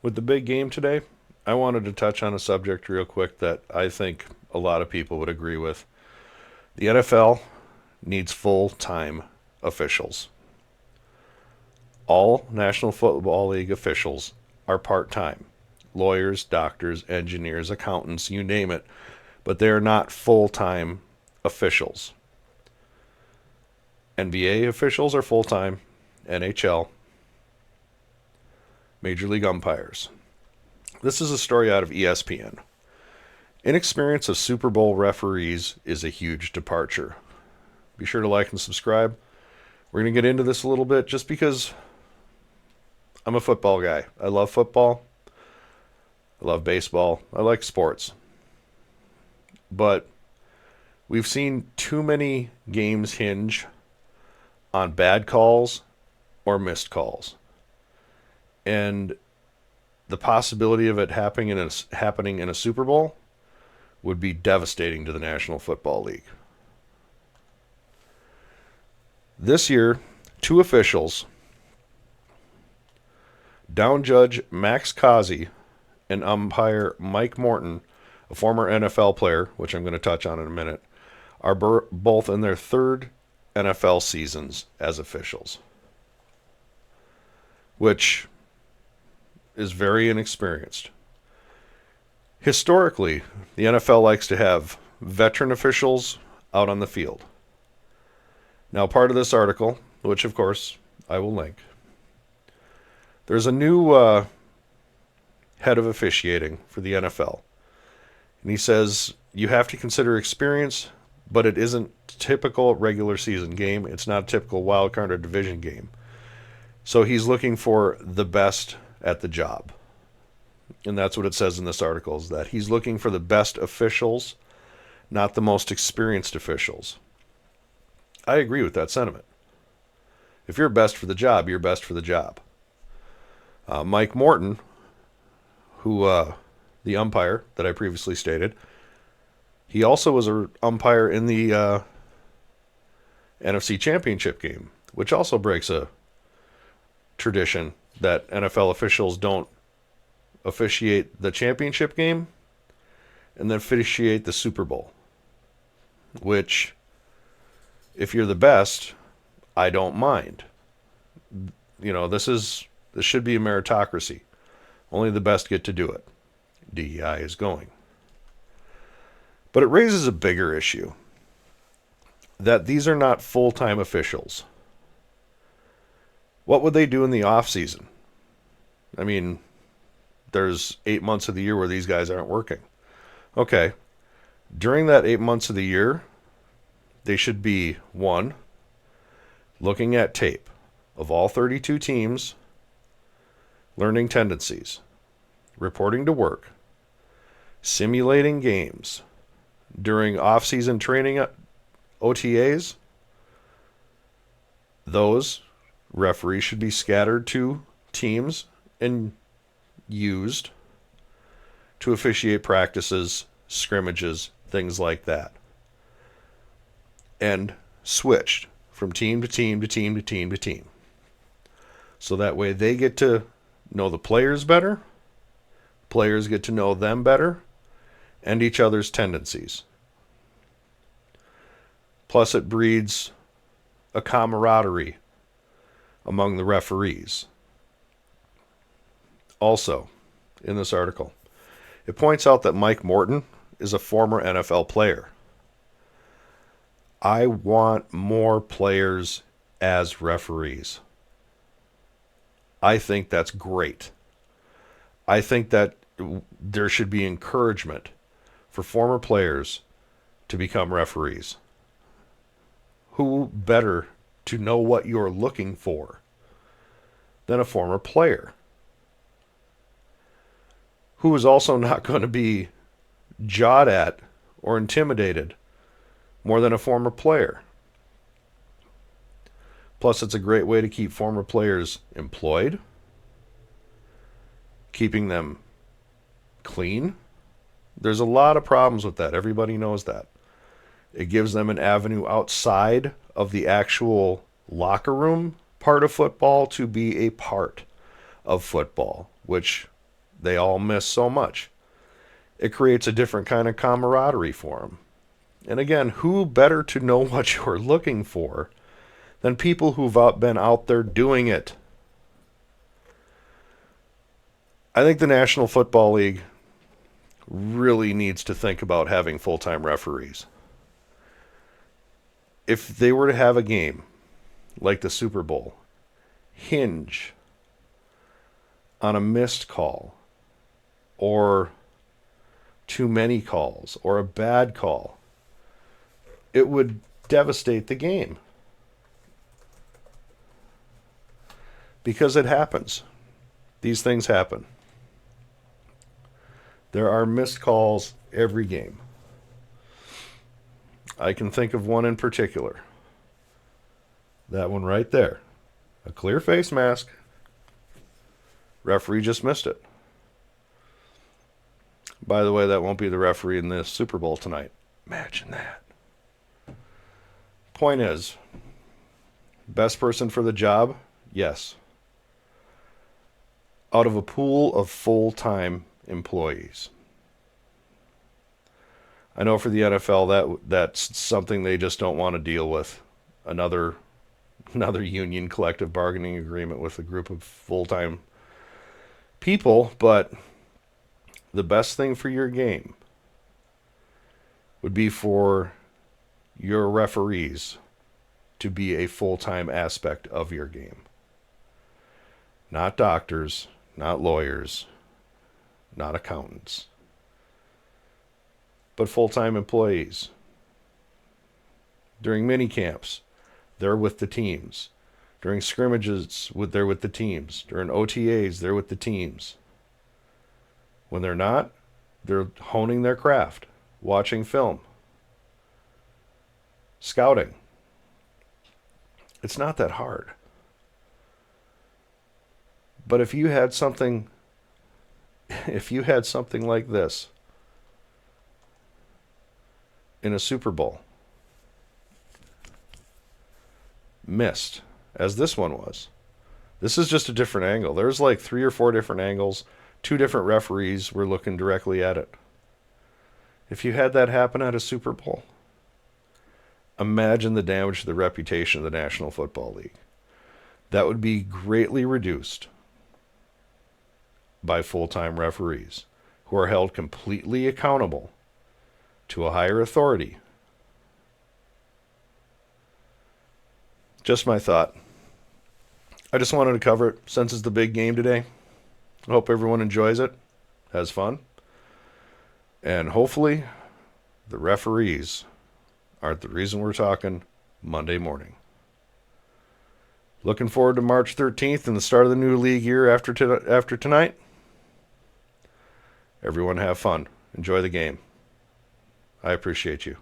With the big game today, I wanted to touch on a subject real quick that I think a lot of people would agree with. The NFL needs full-time officials. All National Football League officials are part-time. Lawyers, doctors, engineers, accountants, you name it, but they are not full-time officials. NBA officials are full-time, NHL, Major League umpires. This is a story out of ESPN. Inexperience of Super Bowl referees is a huge departure. Be sure to like and subscribe. We're going to get into this a little bit just because I'm a football guy. I love football. I love baseball. I like sports. But we've seen too many games hinge on bad calls or missed calls. And the possibility of it happening in a Super Bowl would be devastating to the National Football League. This year, two officials, down judge Max Causey and umpire Mike Morton, a former NFL player, which I'm going to touch on in a minute, are both in their third NFL seasons as officials, which is very inexperienced. Historically, the NFL likes to have veteran officials out on the field. Now, part of this article, which of course I will link, there's a new head of officiating for the NFL. And he says you have to consider experience, but it isn't typical regular season game. It's not a typical wild card or division game. So he's looking for the best at the job. And that's what it says in this article, is that he's looking for the best officials, not the most experienced officials. I agree with that sentiment. If you're best for the job, you're best for the job. Mike Morton, who the umpire that I previously stated, he also was an umpire in the NFC Championship game, which also breaks a tradition that NFL officials don't officiate the championship game and then officiate the Super Bowl, which, if you're the best, I don't mind. You know, this should be a meritocracy. Only the best get to do it. DEI is going. But it raises a bigger issue, that these are not full-time officials. What would they do in the off season? I mean, there's 8 months of the year where these guys aren't working. Okay. During that 8 months of the year, they should be, one, looking at tape of all 32 teams, learning tendencies, reporting to work, simulating games. During off-season training OTAs, those referees should be scattered to teams and used to officiate practices, scrimmages, things like that. And switched from team to team to team to team to team. So that way they get to know the players better, players get to know them better, and each other's tendencies. Plus it breeds a camaraderie among the referees. Also, in this article, it points out that Mike Morton is a former NFL player. I want more players as referees. I think that's great. I think that there should be encouragement for former players to become referees. Who better to know what you're looking for than a former player, who is also not going to be jawed at or intimidated more than a former player. Plus, it's a great way to keep former players employed, keeping them clean. There's a lot of problems with that. Everybody knows that. It gives them an avenue outside of the actual locker room part of football to be a part of football, which They all miss so much. It creates a different kind of camaraderie for them. And again, who better to know what you're looking for than people who've been out there doing it? I think the National Football League really needs to think about having full-time referees. If they were to have a game like the Super Bowl hinge on a missed call or too many calls or a bad call, it would devastate the game. Because it happens. These things happen. There are missed calls every game. I can think of one in particular. That one right there. A clear face mask. Referee just missed it. By the way, that won't be the referee in the Super Bowl tonight. Imagine that. Point is, best person for the job? Yes. Out of a pool of full-time employees. I know for the NFL that's something they just don't want to deal with. Another union collective bargaining agreement with a group of full-time people, but the best thing for your game would be for your referees to be a full-time aspect of your game. Not doctors, not lawyers, not accountants, but full-time employees. During mini camps, they're with the teams. During scrimmages, they're with the teams. During OTAs, they're with the teams. When they're not, they're honing their craft, watching film, scouting. It's not that hard. But if you had something like this in a Super Bowl, missed, as this one was. This is just a different angle. There's like 3 or 4 different angles. 2 different referees were looking directly at it. If you had that happen at a Super Bowl, imagine the damage to the reputation of the National Football League. That would be greatly reduced by full-time referees who are held completely accountable to a higher authority. Just my thought. I just wanted to cover it since it's the big game today. I hope everyone enjoys it, has fun, and hopefully the referees aren't the reason we're talking Monday morning. Looking forward to March 13th and the start of the new league year after tonight. Everyone have fun. Enjoy the game. I appreciate you.